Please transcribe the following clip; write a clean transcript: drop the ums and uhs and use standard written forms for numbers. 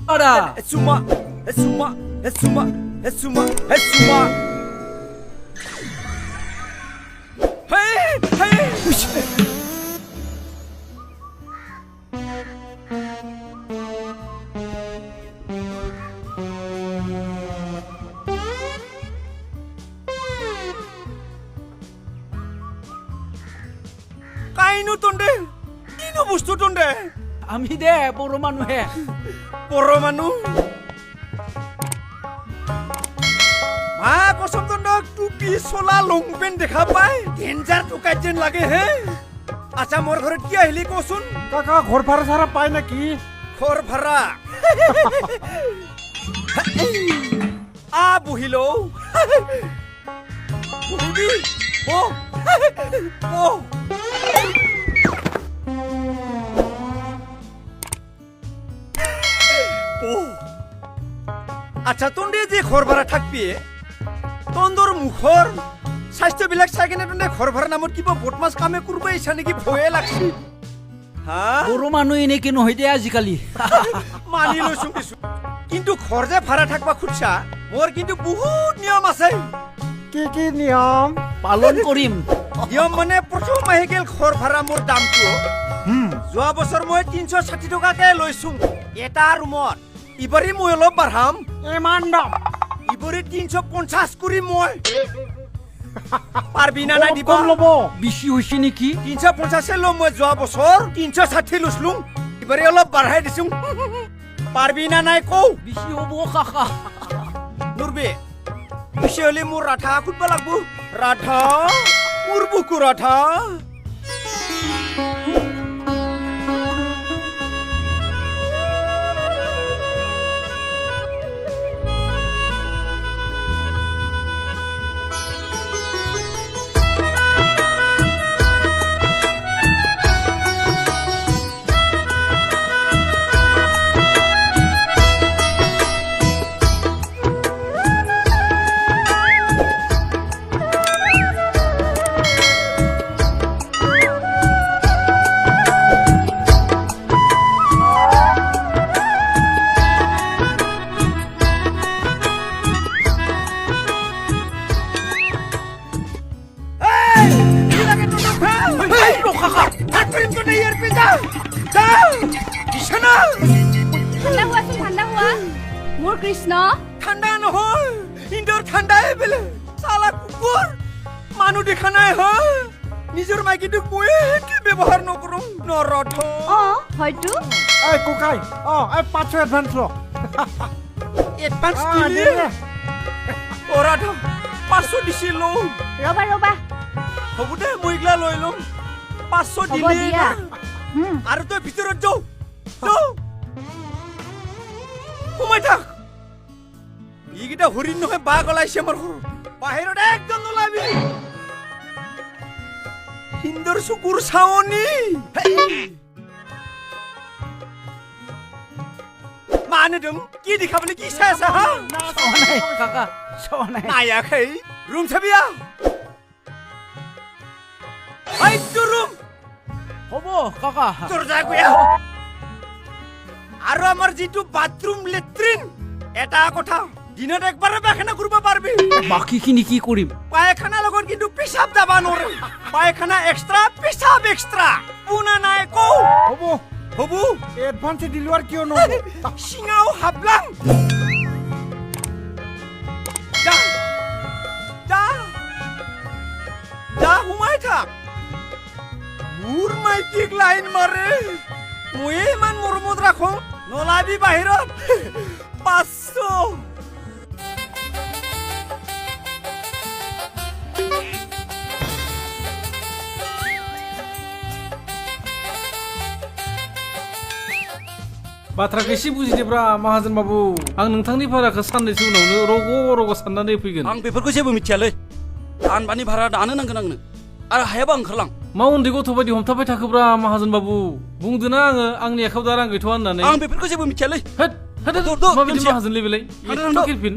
Ada. Suma. Hey. Kainu tonde. Ino bustu tonde. Ami deh, poro manu he. Poro manu. মা কসম তন্দক টুপি সোলা long pant দেখা পাই ডেঞ্জার টুকাইজেন লাগে হে আচ্ছা মোর ঘরে কি আহিলি কসুন কাকা ঘর ভাড়া সারা পায় নাকি ঘর ভাড়া আ বহিলো বহিবি ও ও ও আচ্ছা তন্দে যে ঘর ভাড়া থাকবি তন্দর মুখর স্বাস্থ্য বিলাক চাইকেনে তন্দে ঘর ভাড়া নামত কিবা বদমাছ কামে করব ইচ্ছা নেকি ভয়ে লাগছি হ্যাঁ পoro manu ini kino hide আজিকালি মানি লৈছো কিছু কিন্তু ঘর যে ভাড়া থাকবা খুঁজছা মোর কিন্তু বহুত নিয়ম আছে কি নিয়ম পালন কৰিম নিয়ম মানে প্ৰথম আহি গেল ঘৰ ভাড়া মোৰ দামটো যোৱা বছৰ মই 360 টকাকে লৈছো এটা ৰুমত ইবাৰি মই অলপ বাঢ়াম ইমান দাম ইবাৰি 350 কৰি মই পারবি না নাই দিবা কম লব বেছি হৈছে নেকি 350 লো মই যোৱা বছৰ 360 লৈছলুম ইবাৰি অলপ বাঢ়াই দিছুম পারবি না নাই কও বেছি হ'ব কাকা নুরবে বেছি হলে মোৰ ৰাধা খুঁজবা লাগব ৰাধা মোৰ বুকু ৰাধা ঠান্ডা হুয়া মোর কৃষ্ণ ঠান্ডা নহয় ইন্দোর ঠান্ডাই বেলে সালা কুকুর মানু দেখা নাই হয় নিজের মাইকিটোক মই কি ব্যবহার নকরুম নরথ হয়তো এই কোকাই এই 500 অ্যাডভান্স ল এডভান্স দিলে ওরাধ 500 দিছিল ৰবা হ'ব দে মই ইগলা লৈ লম 500 দিলে আৰু তই ভিতৰত যাও সোমাই থাক ইগিটা হৰিণ নহয় বাঘ ওলাইছে আমাৰ ঘৰ বাহিৰত একদম নোলাবি হিন্দৰ চকুৰ চাৱনি মানেদম কি দেখাবলে কি চাই আছা হা চোৱা নাই কাকা চোৱা নাই নায়াখै ৰুম চাবিয়া এইটো ৰুম হ'ব কাকা তোৰ যা গয়া আৰু আমাৰ যিটো বাথৰুম লেট্ৰিন এটা কথা দিনত একবাৰে পায়খানা কৰিব পাৰবি বাকীখিনি কি কৰিম পায়খানা লগত কিন্তু পেশাব যাবা নৰে পায়খানা এক্সট্রা পেশাব এক্সট্রা পুনা নাই কও হবু এডভান্স দিলো আর কিয় নব সিঙাও হাবলাম যা হুমাই থাক মোৰ মাইকিক লাইন মাৰে মই ইমান মৰমত ৰাখো নলাবি বাহিৰত 500 बाथ्राखौ एसे बुजिदोब्रा माहाजोन बाबु आं नोंथांनि भाराखौ साननैसो उनावनो रग' साननानै फैगोन आं बेफोरखौ जेबो मिथियालै दानबानि भारा दानो नांगोन आंनो आरो हायाबा ओंखारलां मा उन्दै गथ' बायदि हमथाबाय थाखोब्रा माहाजोन बाबु बुंदोना आङो आंनि आखायाव दा रां गैथ'आ होननानै आं बेफोरखौ जेबो मिथियालै होद माबायदि माहाजोनलै बेलाय एथ' किरफिन